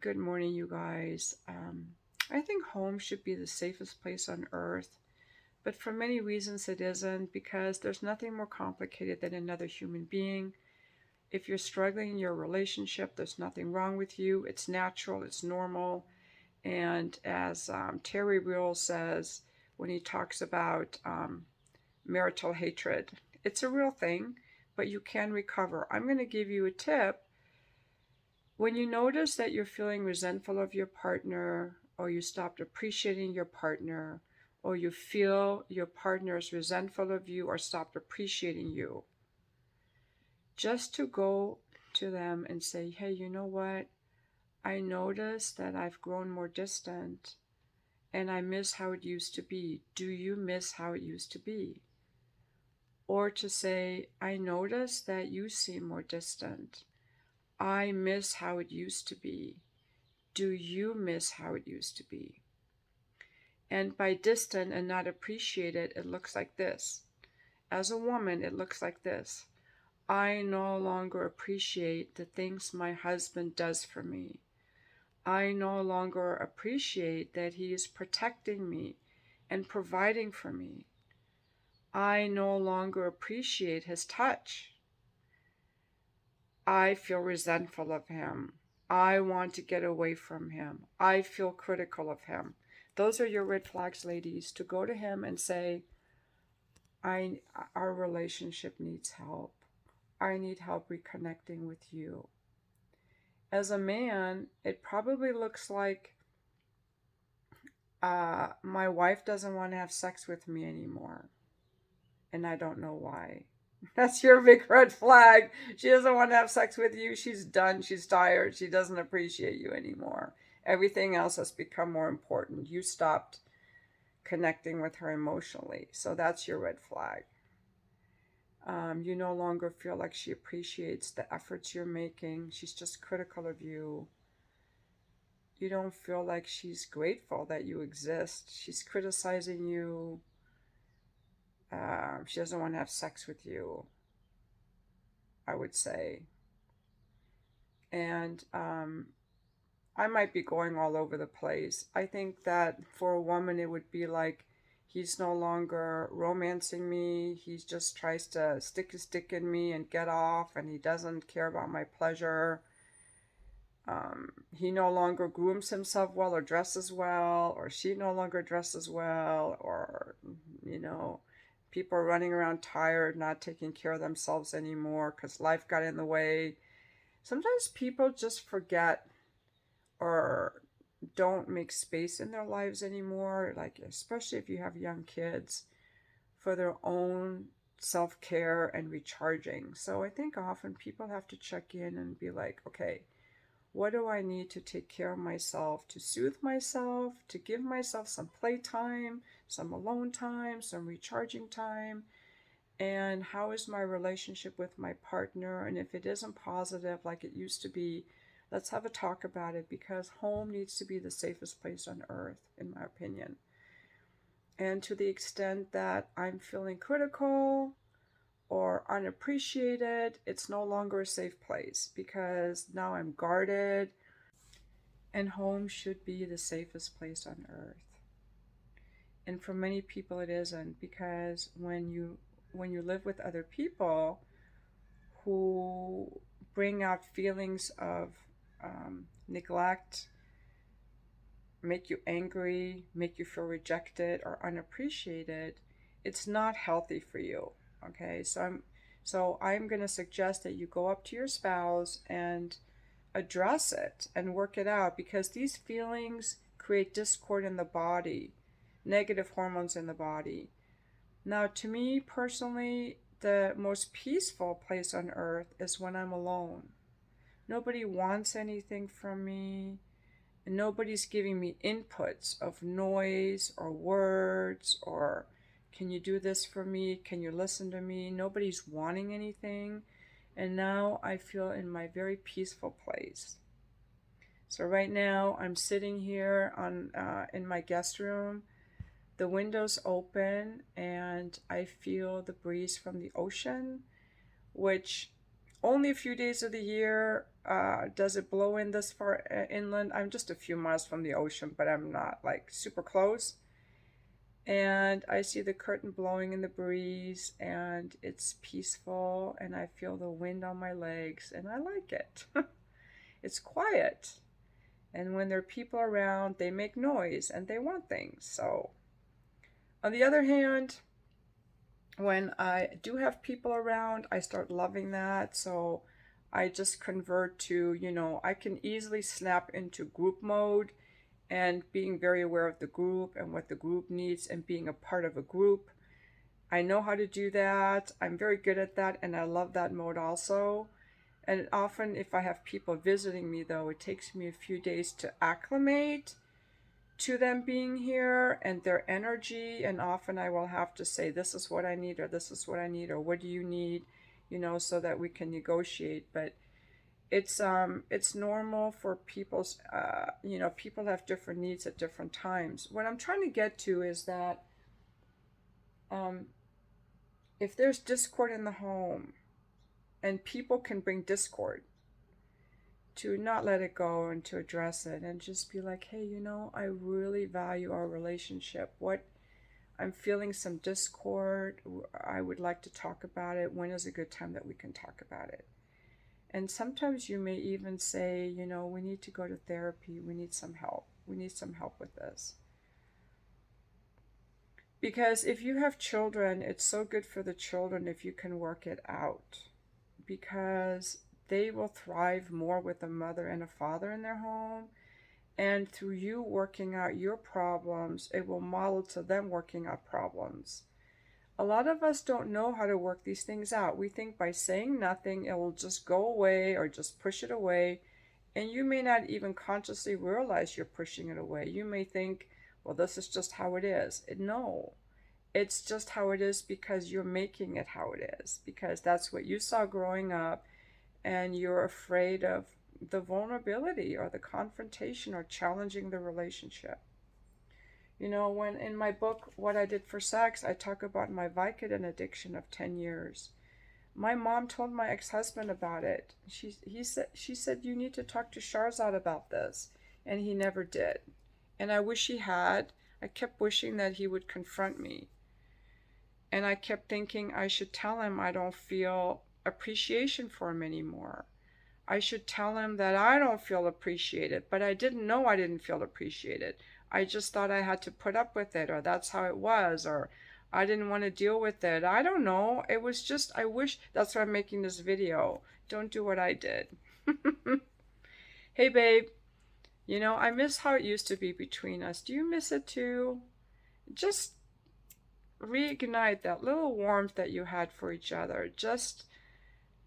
Good morning, you guys. I think home should be the safest place on earth, but for many reasons it isn't because there's nothing more complicated than another human being. If you're struggling in your relationship, there's nothing wrong with you. It's natural, it's normal. And as Terry Real says when he talks about marital hatred, it's a real thing, but you can recover. I'm going to give you a tip. When you notice that you're feeling resentful of your partner, or you stopped appreciating your partner, or you feel your partner is resentful of you or stopped appreciating you, just to go to them and say, hey, you know what? I notice that I've grown more distant and I miss how it used to be. Do you miss how it used to be? Or to say, I notice that you seem more distant. I miss how it used to be. Do you miss how it used to be? And by distant and not appreciated, it looks like this. As a woman, it looks like this. I no longer appreciate the things my husband does for me. I no longer appreciate that he is protecting me and providing for me. I no longer appreciate his touch. I feel resentful of him. I want to get away from him. I feel critical of him. Those are your red flags, ladies, to go to him and say, our relationship needs help. I need help reconnecting with you. As a man, it probably looks like my wife doesn't want to have sex with me anymore, and I don't know why. That's your big red flag. She doesn't want to have sex with you. She's done. She's tired. She doesn't appreciate you anymore. Everything else has become more important. You stopped connecting with her emotionally. So that's your red flag. You no longer feel like she appreciates the efforts you're making. She's just critical of you. You don't feel like she's grateful that you exist. She's criticizing you. She doesn't want to have sex with you, I would say. And I might be going all over the place. I think that for a woman, it would be like he's no longer romancing me. He just tries to stick his dick in me and get off, and he doesn't care about my pleasure. He no longer grooms himself well or dresses well, or she no longer dresses well, or, people are running around tired, not taking care of themselves anymore because life got in the way. Sometimes people just forget or don't make space in their lives anymore, like especially if you have young kids, for their own self-care and recharging. So I think often people have to check in and be like, okay, what do I need to take care of myself, to soothe myself, to give myself some playtime, some alone time, some recharging time? And how is my relationship with my partner? And if it isn't positive like it used to be, let's have a talk about it, because home needs to be the safest place on earth, in my opinion. And to the extent that I'm feeling critical or unappreciated, it's no longer a safe place because now I'm guarded. And home should be the safest place on earth. And for many people it isn't, because when you live with other people who bring out feelings of neglect, make you angry, make you feel rejected or unappreciated, it's not healthy for you. Okay, so I'm going to suggest that you go up to your spouse and address it and work it out, because these feelings create discord in the body, negative hormones in the body. Now, to me personally, the most peaceful place on earth is when I'm alone. Nobody wants anything from me. And nobody's giving me inputs of noise or words or, can you do this for me? Can you listen to me? Nobody's wanting anything. And now I feel in my very peaceful place. So right now I'm sitting here in my guest room. The window's open and I feel the breeze from the ocean, which only a few days of the year does it blow in this far inland. I'm just a few miles from the ocean, but I'm not like super close. And I see the curtain blowing in the breeze, and it's peaceful, and I feel the wind on my legs, and I like it. It's quiet. And when there are people around, they make noise and they want things. So, on the other hand, when I do have people around, I start loving that. So, I just convert to, I can easily snap into group mode and being very aware of the group and what the group needs and being a part of a group. I know how to do that. I'm very good at that, and I love that mode also. And often, if I have people visiting me, though, it takes me a few days to acclimate to them being here and their energy. And often I will have to say, this is what I need, or this is what I need, or what do you need, so that we can negotiate. But it's normal for people's people have different needs at different times. What I'm trying to get to is that um, if there's discord in the home, and people can bring discord, to not let it go and to address it and just be like, hey, I really value our relationship. What I'm feeling some discord. I would like to talk about it. When is a good time that we can talk about it? And sometimes you may even say, we need to go to therapy. We need some help. We need some help with this. Because if you have children, it's so good for the children if you can work it out. Because they will thrive more with a mother and a father in their home. And through you working out your problems, it will model to them working out problems. A lot of us don't know how to work these things out. We think by saying nothing, it will just go away or just push it away. And you may not even consciously realize you're pushing it away. You may think, well, this is just how it is. No, it's just how it is because you're making it how it is. Because that's what you saw growing up, and you're afraid of the vulnerability or the confrontation or challenging the relationship. When in my book, What I Did for Sex, I talk about my Vicodin addiction of 10 years. My mom told my ex-husband about it. She said, you need to talk to Sharzad about this. And he never did. And I wish he had. I kept wishing that he would confront me. And I kept thinking I should tell him I don't feel appreciation for him anymore. I should tell him that I don't feel appreciated, but I didn't know I didn't feel appreciated. I just thought I had to put up with it, or that's how it was, or I didn't want to deal with it. I don't know. It was just, I wish, that's why I'm making this video. Don't do what I did. Hey, babe, I miss how it used to be between us. Do you miss it too? Just reignite that little warmth that you had for each other. Just,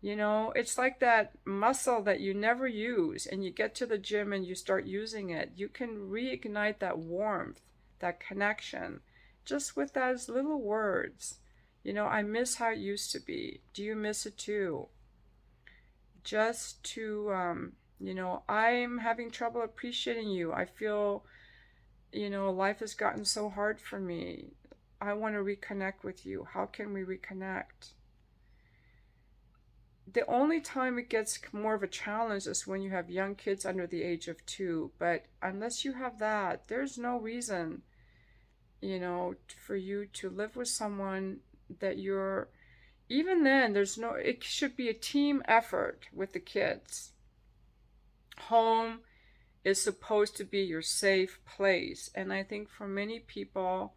it's like that muscle that you never use, and you get to the gym and you start using it. You can reignite that warmth, that connection, just with those little words. I miss how it used to be. Do you miss it too? Just to, I'm having trouble appreciating you. I feel, life has gotten so hard for me. I want to reconnect with you. How can we reconnect? The only time it gets more of a challenge is when you have young kids under the age of 2. But unless you have that, there's no reason, for you to live with someone that you're, even then, it should be a team effort with the kids. Home is supposed to be your safe place. And I think for many people,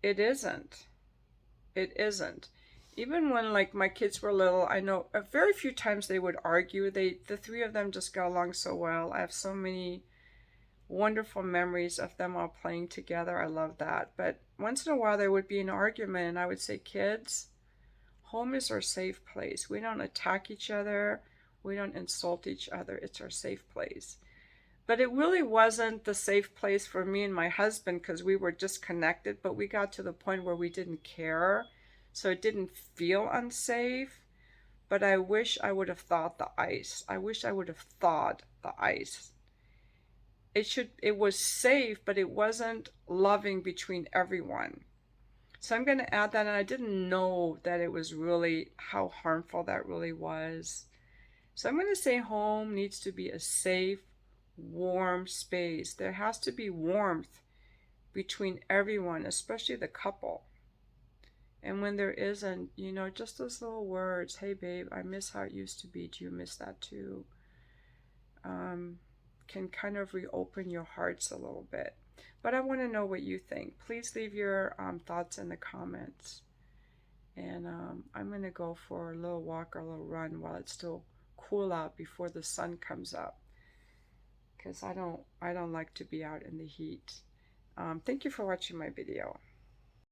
it isn't. It isn't. Even when my kids were little, I know very few times they would argue. The 3 of them just got along so well. I have so many wonderful memories of them all playing together. I love that. But once in a while there would be an argument, and I would say, kids, home is our safe place. We don't attack each other. We don't insult each other. It's our safe place. But it really wasn't the safe place for me and my husband, because we were disconnected, but we got to the point where we didn't care. So it didn't feel unsafe, but I wish I would have thawed the ice. I wish I would have thawed the ice. It was safe, but it wasn't loving between everyone. So I'm going to add that, and I didn't know that it was really how harmful that really was. So I'm going to say home needs to be a safe, warm space. There has to be warmth between everyone, especially the couple. And when there isn't, you know, just those little words, hey babe, I miss how it used to be. Do you miss that too? Um, can kind of reopen your hearts a little bit. But I want to know what you think. Please leave your thoughts in the comments. And I'm going to go for a little walk or a little run while it's still cool out before the sun comes up. Because I don't like to be out in the heat. Thank you for watching my video.